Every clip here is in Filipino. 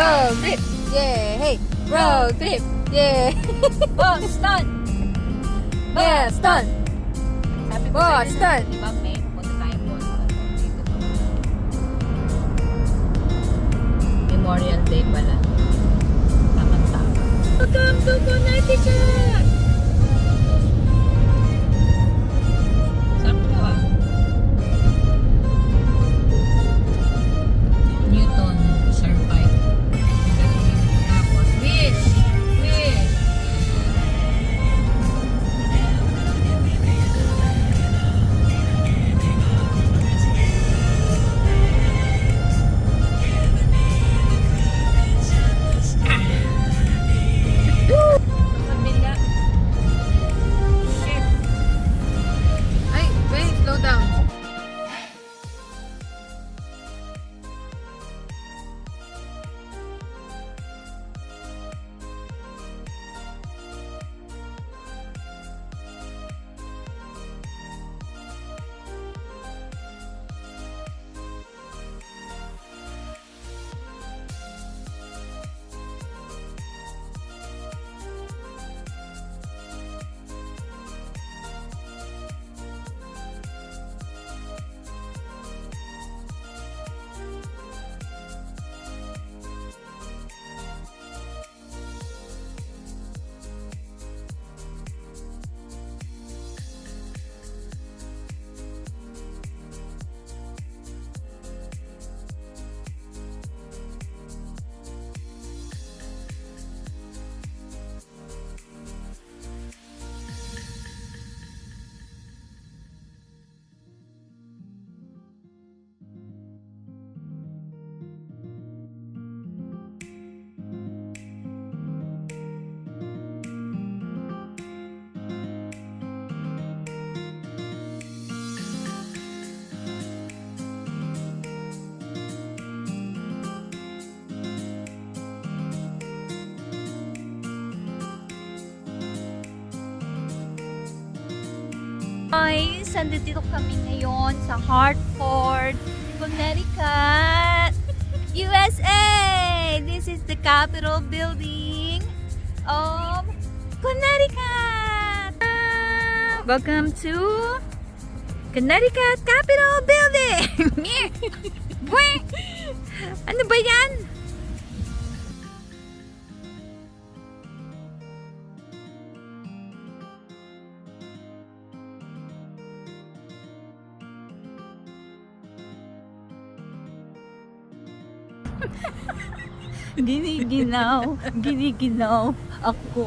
Road trip! Yeah! Hey! Road trip! Yeah! Oh, stun! Yeah! Stun! Sabi ko Oh, sa'yo na, stun! di ba, May? Pupunta tayo Boston. Dito to. Memorial Day pala. Tama-tama. Welcome to Connecticut! Sakto ah. Newton, Turnpike. Tapos, wish! Wish! Kabila. Shit. Ay! Wait! Slow down! Guys, andito kami ngayon sa Hartford, Connecticut, USA! This is the Capitol building of Connecticut! Welcome to Connecticut Capitol building! Ano ba yan? Giniginaw ako.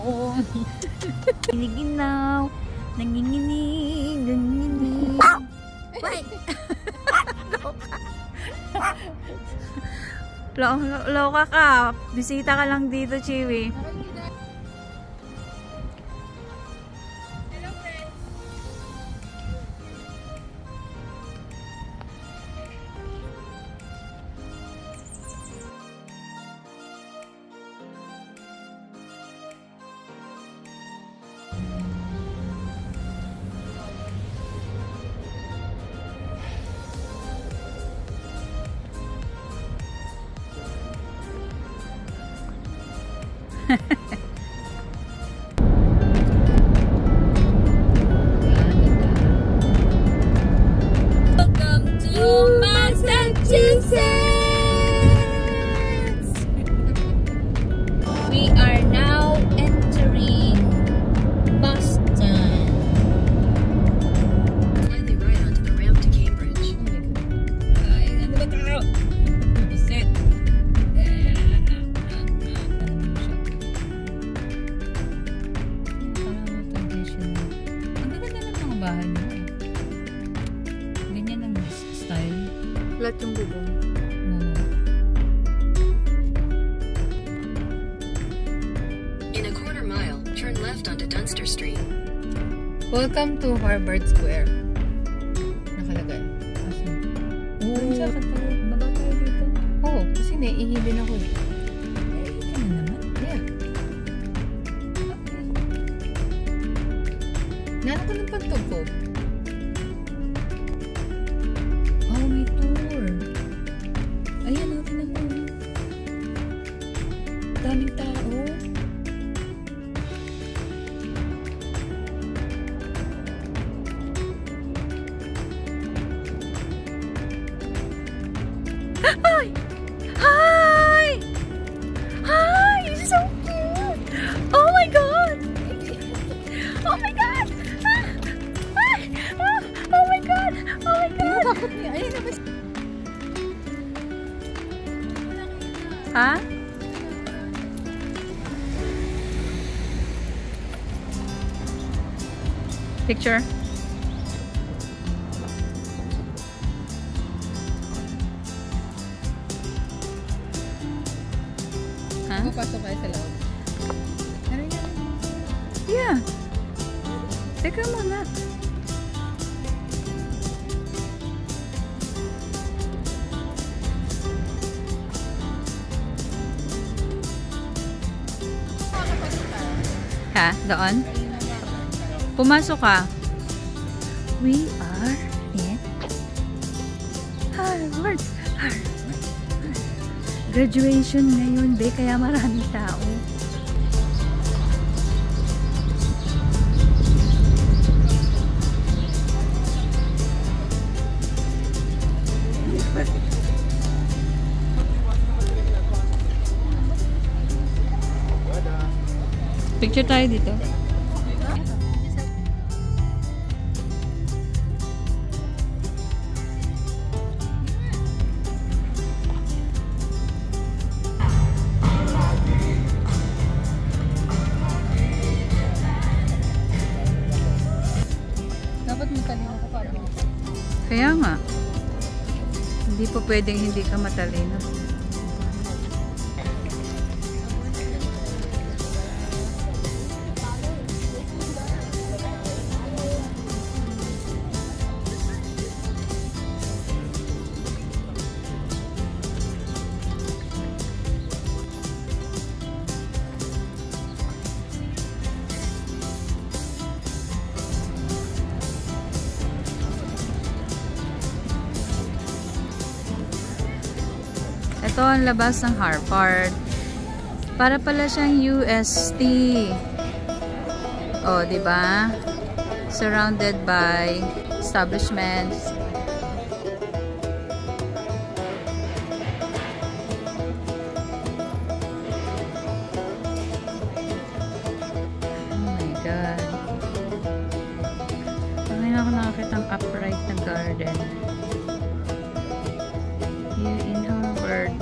Giniginaw, nanginginig, nanginginig. Wait! Loka ka. Bisita ka lang dito, Chiwi. Welcome to Massachusetts! We are now entering Boston. Slightly right onto the ramp to Cambridge. Ay, ano ba tao? Buset. Ang ganda ng mga bahay niyo. Ganyan ang style. Flat yung bubong. In a quarter mile, turn left onto Dunster Street. Welcome to Harvard Square. Nakalagay. Asan? Oo. Saan ka tayo? Baba tayo dito. Oo, kasi naiihilin ako eh. Eh, ito na naman. Yeah. Nana ko ng pagtugpo. Oh, may tour. Ayan, natin na po. Oh my God! Oh my God! Oh my God! Takot niya. Ayun na ba? Ha? Picture? Ha? Papasok kayo sa loob. Ano yan? Yeah. Teka muna. Ha? Doon? Pumasok ka. We are in Harvard. Graduation ngayon, be, kaya maraming tao. Picture tayo dito. Dapat matalino ka pa. Kaya nga. Hindi po pwedeng hindi ka matalino. Ito ang labas ng Harvard. Para pala siyang UST. Oh, di ba? Surrounded by establishments. Oh my God. Ngayon ako nakakita ng upright na garden. Here in Harvard.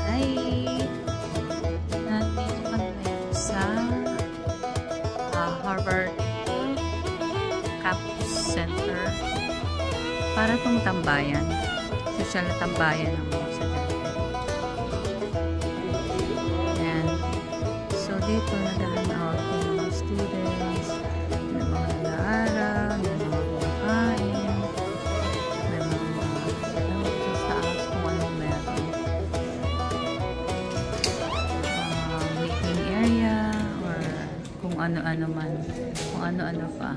Hi! Nandito kami sa Harvard Campus Center. Para itong tambayan. Social na tambayan ng mga estudyante. Ayan. So dito nag-hang out yung mga students, may mga nag-aaral, may mga kumakain, may mga sa taas kung anong meron. Meeting area or kung ano-ano man, kung ano-ano pa.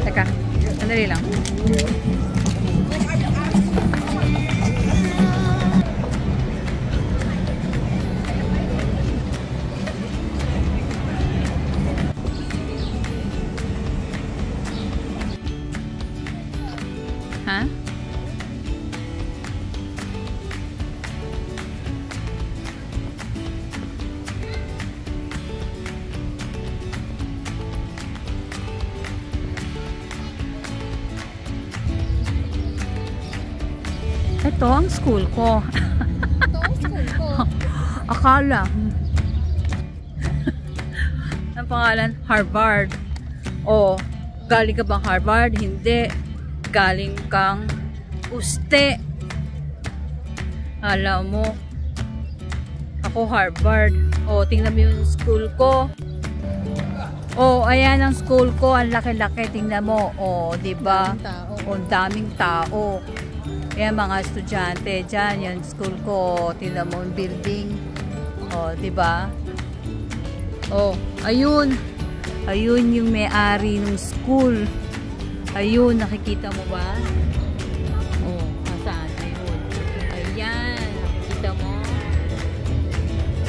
Teka, sandali lang. Ha? Ito ang school ko. Ito ang school ko. Akala. Ang pangalan, Harvard. O, galing ka bang Harvard? Hindi. Galing kang Uste. Alam mo, ako Harvard. O, tingnan mo yung school ko. O, ayan ang school ko. Ang laki-laki. Tingnan mo. O, diba? Tao. O, daming tao. Yan mga estudyante dyan, yung school ko, tingnan mo yung building. O, diba? Oh, ayun. Ayun yung may-ari ng school. Ayun, nakikita mo ba? Oh, saan? Ayun. Ayan, nakikita mo?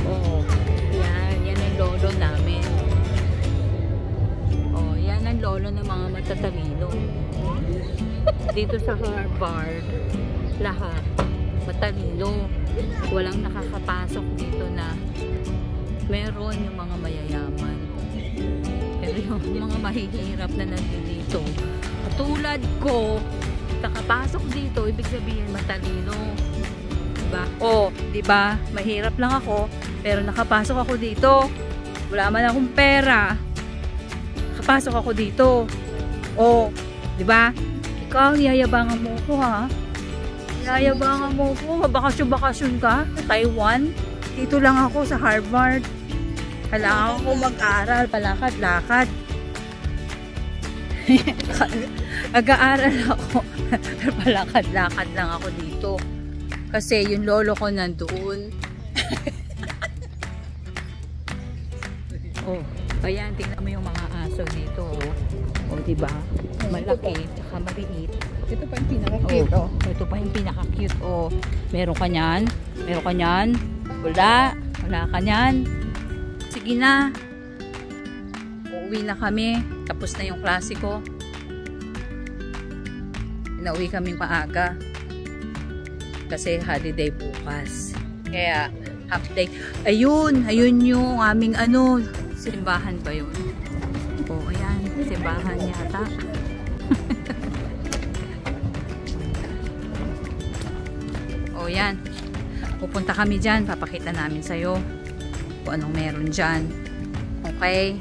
Oh, yan ang lolo namin. Oh, yan ang lolo ng mga matatalino. Dito sa Harvard, lahat matalino. Walang nakakapasok dito na meron yung mga mayayaman. Pero yung mga mahihirap na nandito, katulad ko, nakapasok dito, ibig sabihin matalino. Diba? O, diba? Mahirap lang ako, pero nakapasok ako dito. Wala man akong pera. Nakapasok ako dito. O, diba? Ikaw, yayabangan mo ko, ha? Yayabangan mo ko. Bakasyon-bakasyon ka sa Taiwan. Dito lang ako sa Harvard. Kailangan ko mag-aral. Palakad-lakad. Nag-aaral ako. Palakad-lakad lang ako dito. Kasi yung lolo ko nandoon. Oh, ayan. Tingnan mo yung mga aso dito. Oh, diba? Malaki. Tsaka maliit. Ito pa yung pinaka-cute. Oh, ito pa yung pinaka-cute. Oh, meron ka niyan? Meron ka niyan? Wala. Wala ka niyan. Sige na. Uuwi na kami. Tapos na yung klase ko. Nauwi kaming maaga. Kasi holiday bukas. Kaya, half day. Ayun. Ayun yung aming simbahan ba yun? Oh, ayan. Simbahan yata. O yan, pupunta kami dyan, papakita namin sa'yo kung anong meron dyan. Okay?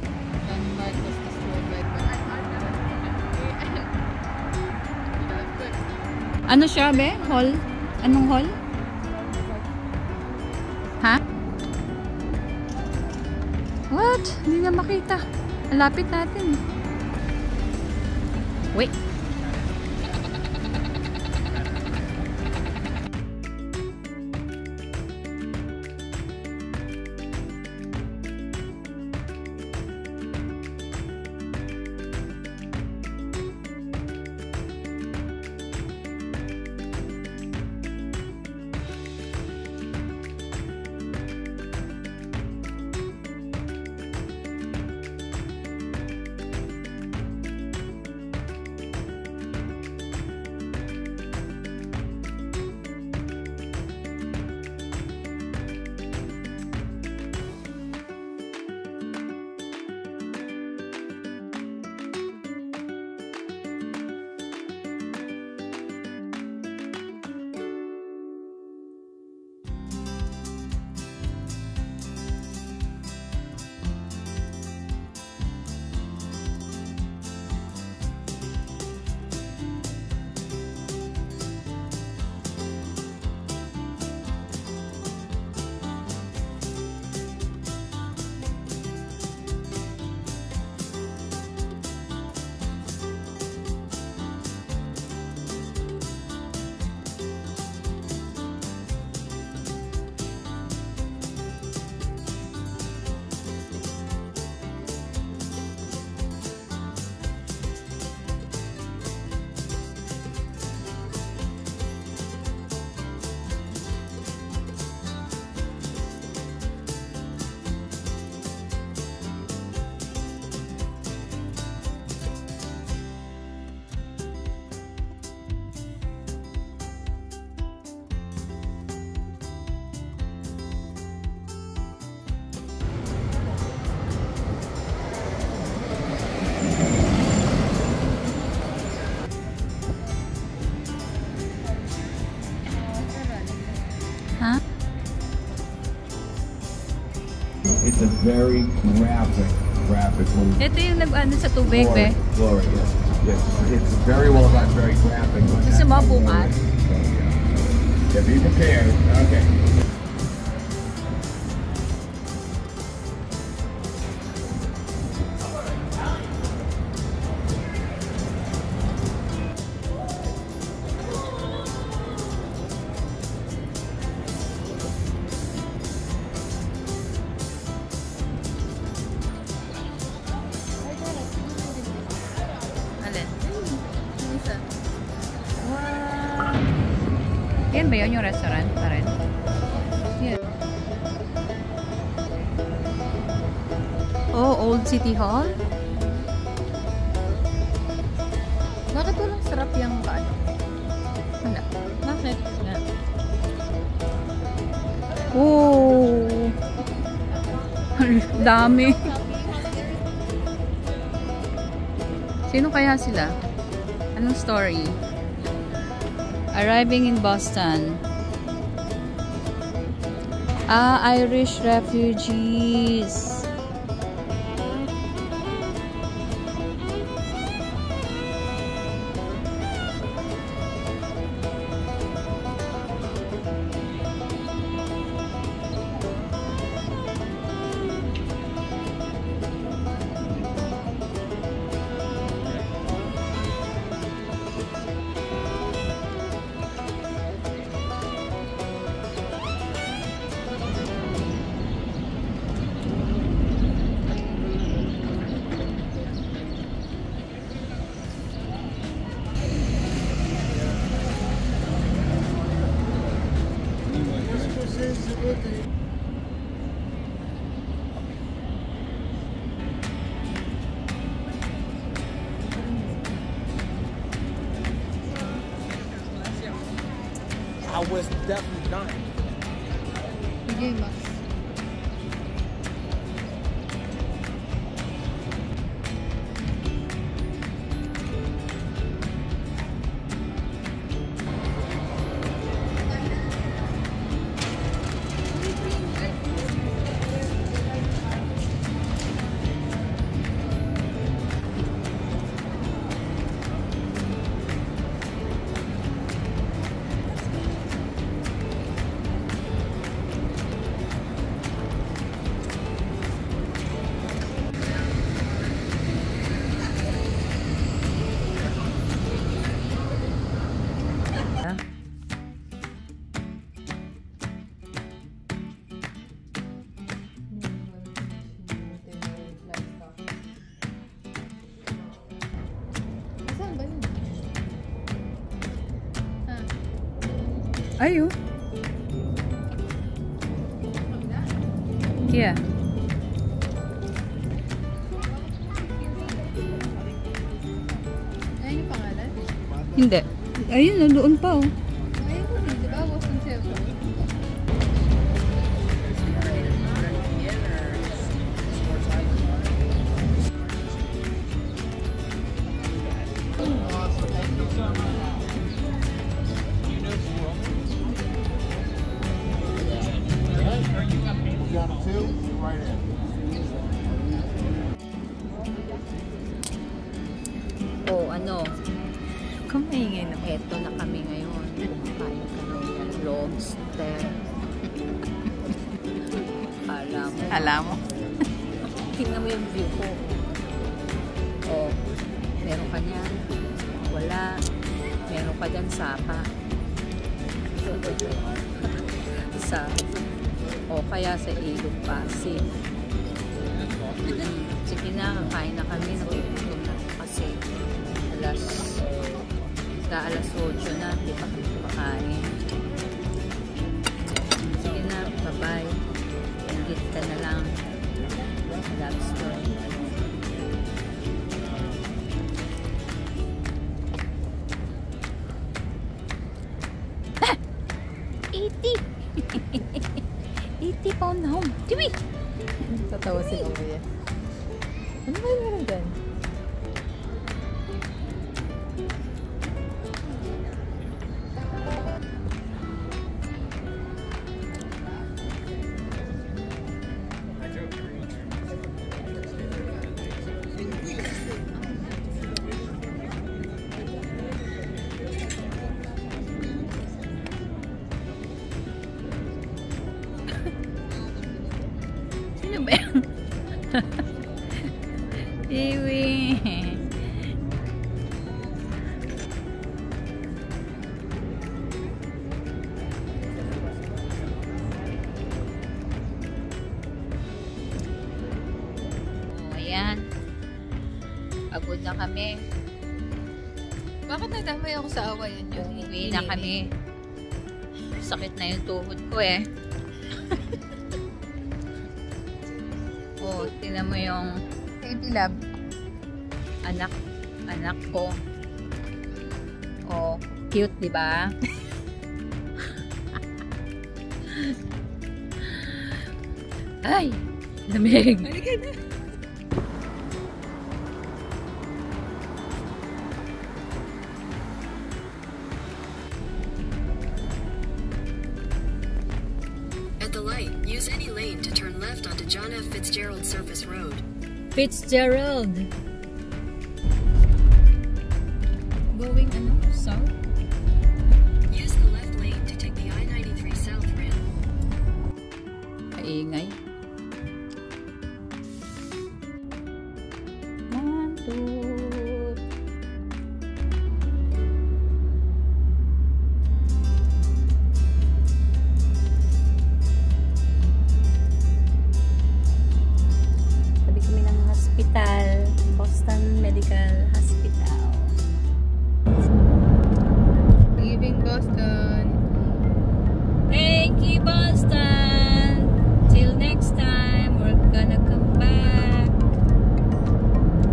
Ano siya, be? Hall? Anong hall? Ha? What? Hindi na makita. Malapit natin. Wait. It's a very graphic movie. Ito yung nag-ano sa tubig, be. Glory, yes. Yes, it's very well done, very graphic. Gusto mo bukas? Yeah, be prepared. Okay. Ayun ba yun yung restaurant pa rin? Yeah. Oh, Old City Hall? Bakit walang sarap yung ano? Wala. Bakit? Nga. Oh! Dami. Sino kaya sila? Anong story? Arriving in Boston. Ah, Irish refugees. I was definitely dying. Bigay mas. Saan ba yun? Ayo. Yeah. Ayun yung pangalan? Hindi. Ayun, nandoon pa oh. Ayun ko din, di ba? Boston Circle. Oh, ano? Kumaingay na. Eto na kami ngayon. Kumakain kami ng lobster. Kala mo. Tingnan mo yung view ko. Oh, meron ka niyan. Wala. Meron ka dyan sapa. Sa o kaya sa ilog Pasig. Sige na, kakain na kami. Nagugutom na kasi alas 8 na, di pa kami kumakain. Sige na, bye-bye. Ingit ka na lang. Love story. Ah! 80 pound na home. Tiwi! Tatawa si Kuya. Ano ba yung meron dyan? Sino ba yan? Iwi. Oh, ayan. Pagod na kami. Bakit nadamay ako sa awayan yun? Uwi na kami. Masakit na yung tuhod ko eh. Oh, tingnan mo yung Baby love. anak ko. Oh, cute, di ba? Ay, lamig. At the light, use any lane to turn left onto John F. Fitzgerald Surface Road. Fitzgerald. Going south? Use the left lane to take the I-93 South Rail. Kaingay. 1, 2. Tabi kami ng hospital, Boston Medical Hospital. Leaving Boston. Thank you, Boston. Till next time, we're gonna come back.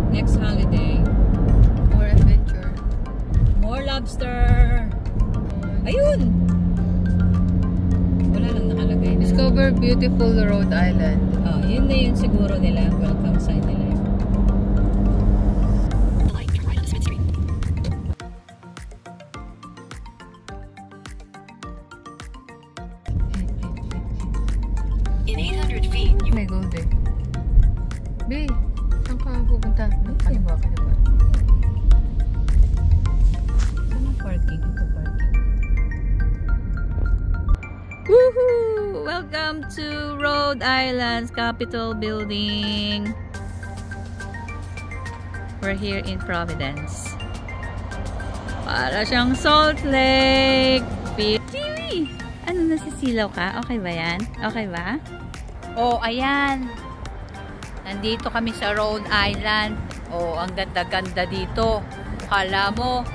Next holiday. More adventure. More lobster. Ayun! Wala lang nakalagay na. Discover beautiful Rhode Island. Oh, yun na yun siguro nila. Welcome sign nila. The light, turn right onto Smith Street. In 800 feet, you May gold eh. Be, saan ka pupunta? Kaliwa. Saan ang parking? Ito parking. Woohoo! Welcome to Rhode Island's Capitol Building. We're here in Providence. Para siyang Salt Lake. Jimmy! Ano, nasisilaw ka? Okay ba yan? Okay ba? Oh, ayan. Nandito kami sa Rhode Island. Oh, ang ganda-ganda dito. Kala mo,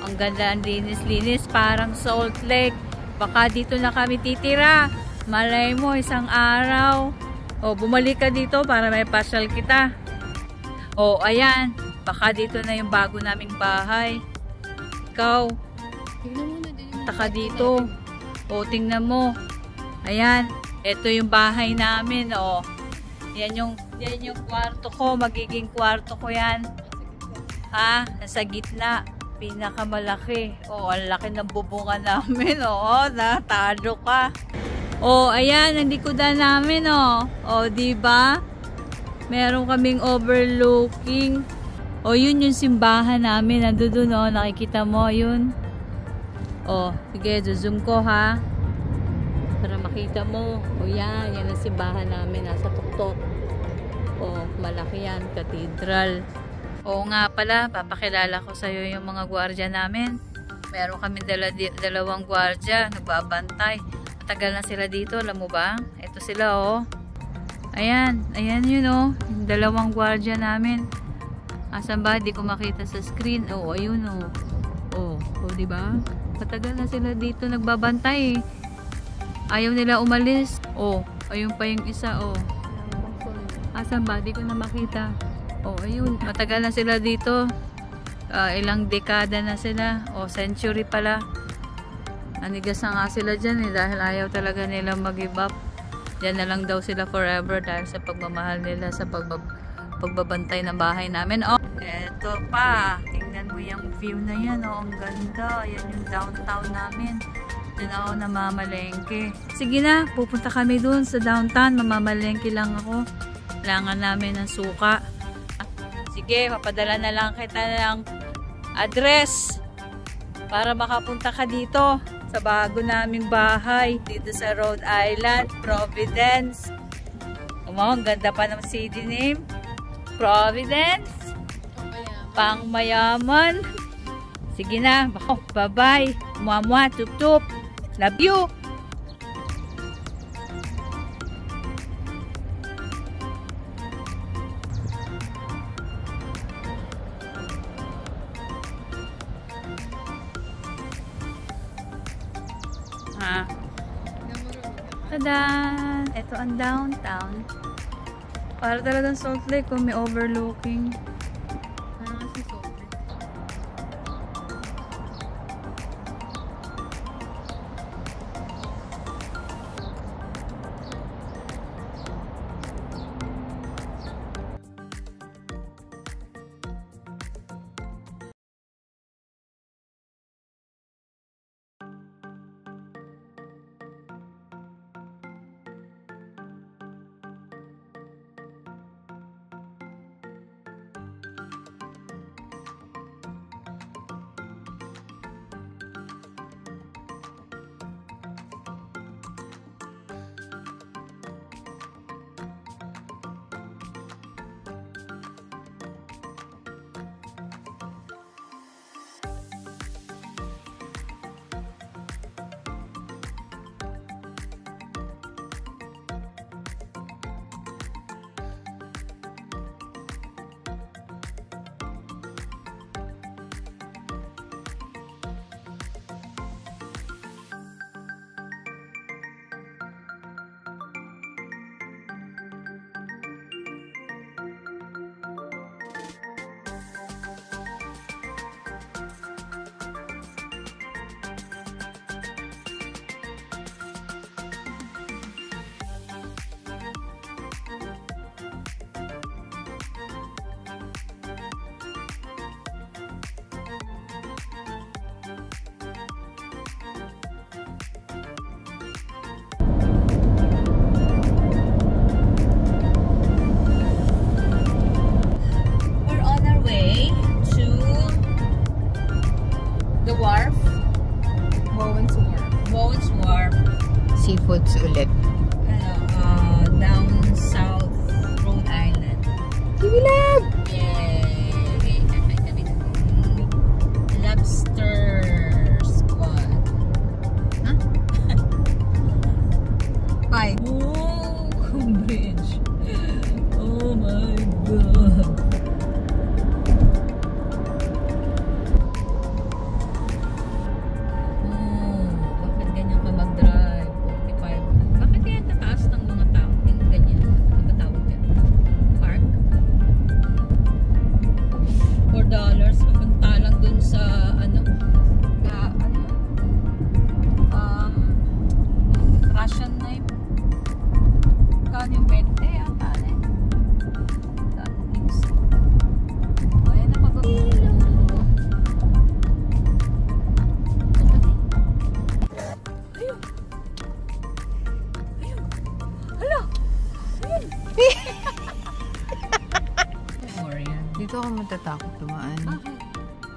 ang ganda, ang linis-linis, parang Salt Lake. Baka dito na kami titira. Malay mo, isang araw. O, bumalik ka dito para may pasyal kita. O, ayan. Baka dito na yung bago naming bahay. Ikaw, Tignan mo na din yung taka dito. O, tingnan mo. Ayan. Ito yung bahay namin. O, yan yung kwarto ko. Magiging kwarto ko yan. Ha? Nasa gitna. Pinakamalaki. O, ang laki ng bubungan namin. O, natalo ka. O, ayan. Ang likodan namin. O, diba? Meron kaming overlooking. O, yun yung simbahan namin. Nandun, o. Nakikita mo, yun. O, sige, zoom ko, ha? Para makita mo. O, yan. Yan ang simbahan namin. Nasa tuktok. O, malaki yan. Cathedral. Oo nga pala, papakilala ko sa'yo yung mga gwardiya namin. Meron kami dalawang gwardiya, nagbabantay. Matagal na sila dito, alam mo ba? Ito sila, oh. Ayan, ayan yun, oh. Yung dalawang gwardiya namin. Asan ba? Di ko makita sa screen. Oh, ayun, oh. Oh, diba? Matagal na sila dito nagbabantay, eh. Ayaw nila umalis. Oh, ayun pa yung isa, oh. Asan ba? Di ko na makita. Oh, ayun. Matagal na sila dito. Ilang dekada na sila. O, century pala. Nanigas na nga sila dyan, eh, dahil ayaw talaga nila mag-give up. Diyan na lang daw sila forever dahil sa pagmamahal nila sa pagbabantay ng bahay namin. Oh, eto pa. Tingnan mo yung view na yan. Oh, ang ganda. Yan yung downtown namin. Diyan ako namamalengke. Sige na, pupunta kami dun sa downtown. Mamamalengke lang ako. Kailangan namin ng suka. Sige, papadala na lang kita ng address para makapunta ka dito sa bago naming bahay dito sa Rhode Island, Providence. Ang ganda pa ng city name. Providence. Pangmayaman. Sige na. Bye-bye. Muamua, tup-tup. Love you. Tada! Ito ang downtown. Para talagang Salt Lake kung may overlooking. Ano kasi Salt Lake? Seafoods ulit. Down South Rhode Island. Tibilab! Yay! Lobster Squad. Huh? Bye. Oh, bridge. Oh my God. Dito ako matatakot dumaan.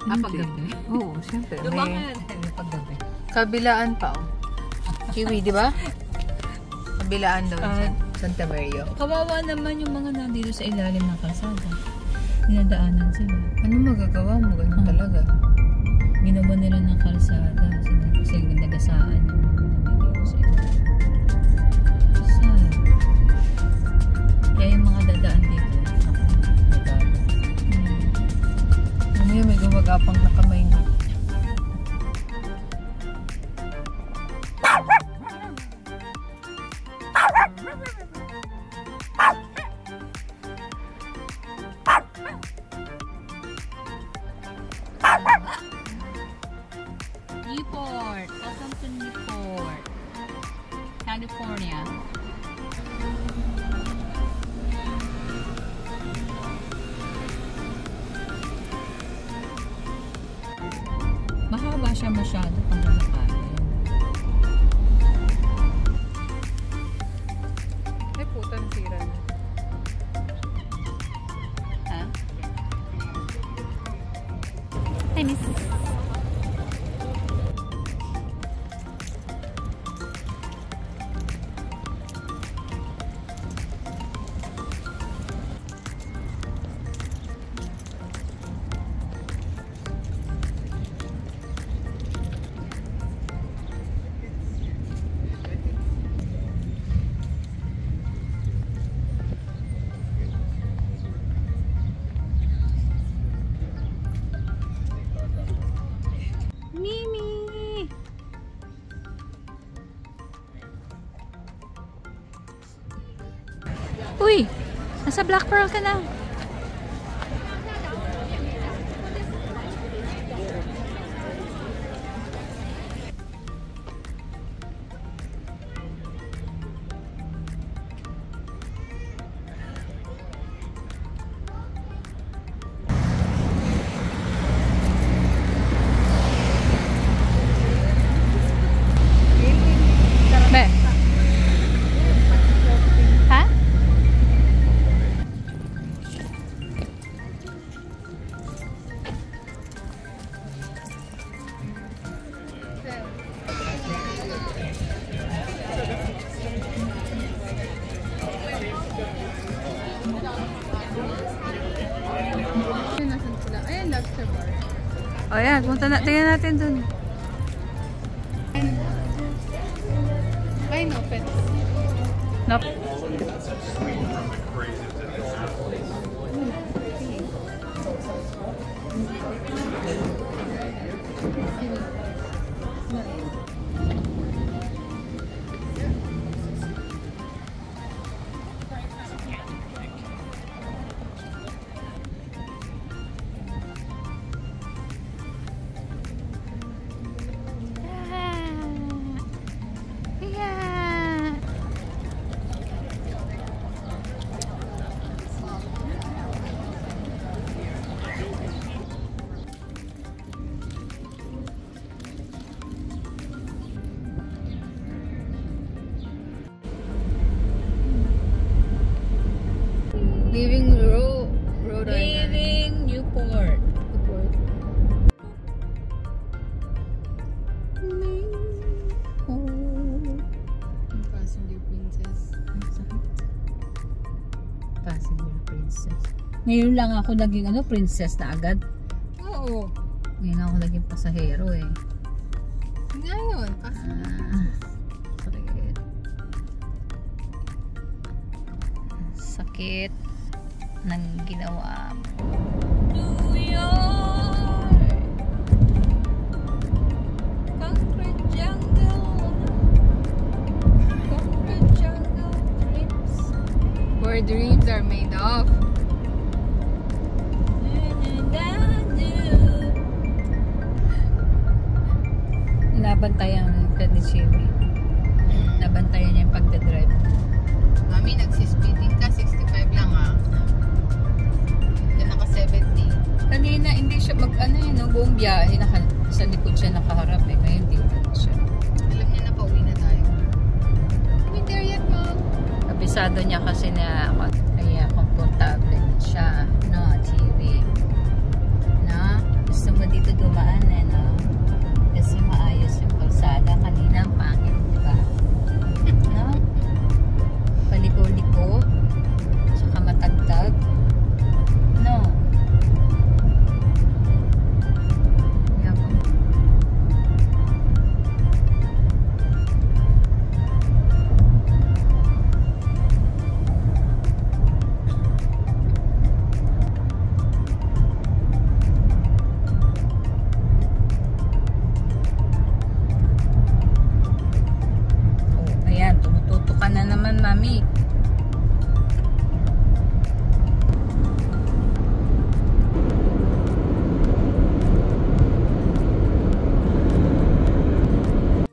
Paggabi? Oo, siyempre. Dumaan paggabi. Kabilaan pa, oh. Kiwi, di ba? Kabilaan daw sa Santa Maria. Kawawa naman yung mga nandito sa ilalim ng kalsada. Dinadaanan sila. Ano magagawa mo? Ganun talaga. Ginawa nila ng kalsada. Kasi nagasaan yung mga nandito sa ilalim. Sad. Kaya yung mga dadaan dito, Mamaya may gumagapang na kamay na. Newport. Welcome to Newport, California. Mahaba siya masyado pang lalakarin. Ay, putang sira na. Ha? Hi, miss. Uy! Nasa Black Pearl ka na. Be. Ha? Ayan, lobster bar. O yan, tingnan natin dun. Ay, no, pets. Nope. Leaving Rhode Island. Leaving Newport. Passenger Princess. Passenger Princess. Ngayon lang ako naging princess na agad. Oo. Ngayon ako naging pasahero eh. Ngayon, passenger. Sakit. Sakit ng ginawa mo. New York! Concrete jungle! Concrete jungle dreams. Where dreams are made of. Nabantayan ka ni Sherry. Nabantayan niya yung pagdadrive. Mami, nagsispeeding ka. 65 lang Yan naka 70. Kanina hindi siya buong biyahe sa likod siya nakaharap eh. Ngayon dito na siya. Alam niya na pauwi na tayo. Are there yet, Mom? Kabisado niya kasi na kaya komportable na siya. No, TV. No? Gusto mo dito dumaan eh, no? Kasi maayos yung kalsada. Kanina ang pangit, di ba? No? Paliko-liko. Tsaka matagtag. No? Yabang. Oh, ayan, tumututo ka na naman, Mami.